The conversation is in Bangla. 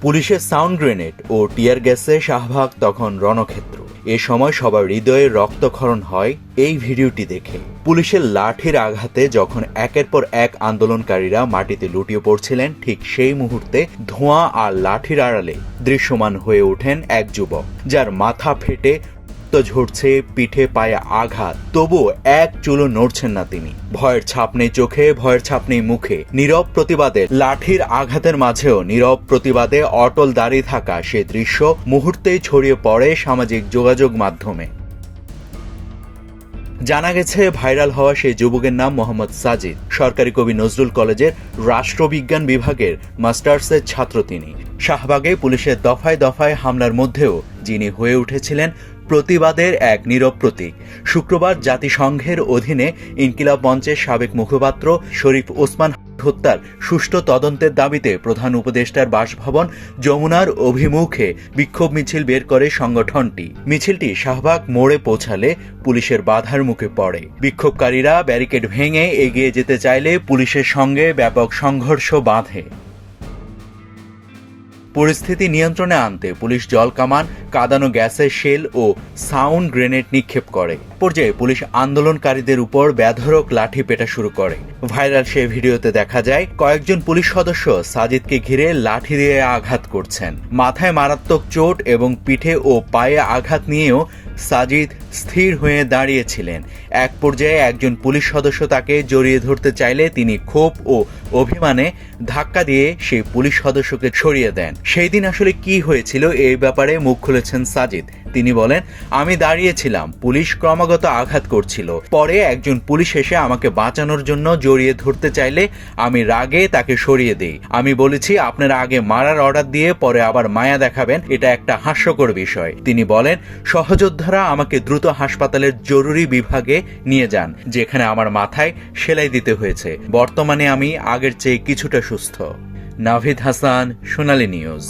পুলিশের সাউন্ড গ্রেনেড ও টিয়ার গ্যাসে শাহবাগ তখন রণক্ষেত্র। এ সময় সবার হৃদয়ে রক্তক্ষরণ হয় এই ভিডিওটি দেখে। পুলিশের লাঠির আঘাতে যখন একের পর এক আন্দোলনকারীরা মাটিতে লুটিয়ে পড়ছিলেন, ঠিক সেই মুহূর্তে ধোঁয়া আর লাঠির আড়ালে দৃশ্যমান হয়ে ওঠেন এক যুবক, যার মাথা ফেটে ঝরছে, পিঠে পায়ে আঘাত, তবুও এক চুলও নড়ছেন না তিনি। ভয়ের ছাপ নেই চোখে, ভয়ের ছাপ নেই মুখে। নীরব প্রতিবাদে, লাঠির আঘাতের মাঝেও নীরব প্রতিবাদে অটল দাঁড়িয়ে থাকা সে দৃশ্য মুহূর্তেই ছড়িয়ে পড়ে সামাজিক যোগাযোগ মাধ্যমে। জানা গেছে, ভাইরাল হওয়া সেই যুবকের নাম মোহাম্মদ সাজিদ। সরকারি কবি নজরুল কলেজের রাষ্ট্রবিজ্ঞান বিভাগের মাস্টার্সের ছাত্র তিনি। শাহবাগে পুলিশের দফায় দফায় হামলার মধ্যেও যিনি হয়ে উঠেছিলেন প্রতিবাদের এক নীরব প্রতীক। শুক্রবার জাতিসংঘের অধীনে ইনকিলাব মঞ্চের সাবেক মুখপাত্র শরীফ ওসমান হত্যার সুষ্ঠু তদন্তের দাবিতে প্রধান উপদেষ্টার বাসভবন যমুনার অভিমুখে বিক্ষোভ মিছিল বের করে সংগঠনটি। মিছিলটি শাহবাগ মোড়ে পৌঁছালে পুলিশের বাধার মুখে পড়ে। বিক্ষোভকারীরা ব্যারিকেড ভেঙে এগিয়ে যেতে চাইলে পুলিশের সঙ্গে ব্যাপক সংঘর্ষ বাধে। পরিস্থিতি নিয়ন্ত্রণে আনতে পুলিশ জলকামান, কাঁদানো গ্যাসের শেল ও সাউন্ড গ্রেনেড নিক্ষেপ করে। পর্যায়ে পুলিশ আন্দোলনকারীদের উপর বেধড়ক লাঠি পেটা শুরু করে। ভাইরাল সেই ভিডিওতে দেখা যায় কয়েকজন পুলিশ সদস্য সাজিদকে ঘিরে লাঠি দিয়ে আঘাত করছেন। মাথায় মারাত্মক চোট এবং পিঠে ও পায়ে আঘাত নিয়েও সাজিদ স্থির হয়ে দাঁড়িয়েছিলেন। এক পর্যায়ে একজন পুলিশ সদস্য তাকে জড়িয়ে ধরতে চাইলে তিনি ক্ষোভ ও অভিমানে ধাক্কা দিয়ে সেই পুলিশ সদস্যকে সরিয়ে দেন। সেই দিন আসলে কি হয়েছিল এই ব্যাপারে মুখ খুলেছেন সাজিদ। তিনি বলেন, আমি দাঁড়িয়েছিলাম, পুলিশ ক্রমাগত আঘাত করছিল। পরে একজন পুলিশ এসে আমাকে বাঁচানোর জন্য জড়িয়ে ধরতে চাইলে আমি রাগে তাকে সরিয়ে দিই। আমি বলেছি, আপনারা আগে মারার অর্ডার দিয়ে পরে আবার মায়া দেখাবেন, এটা একটা হাস্যকর বিষয়। তিনি বলেন, সহযোদ্ধারা আমাকে দ্রুত হাসপাতালের জরুরি বিভাগে নিয়ে যান, যেখানে আমার মাথায় সেলাই দিতে হয়েছে। বর্তমানে আমি আগের চেয়ে কিছুটা সুস্থ। নাভিদ হাসান, সোনালী নিউজ।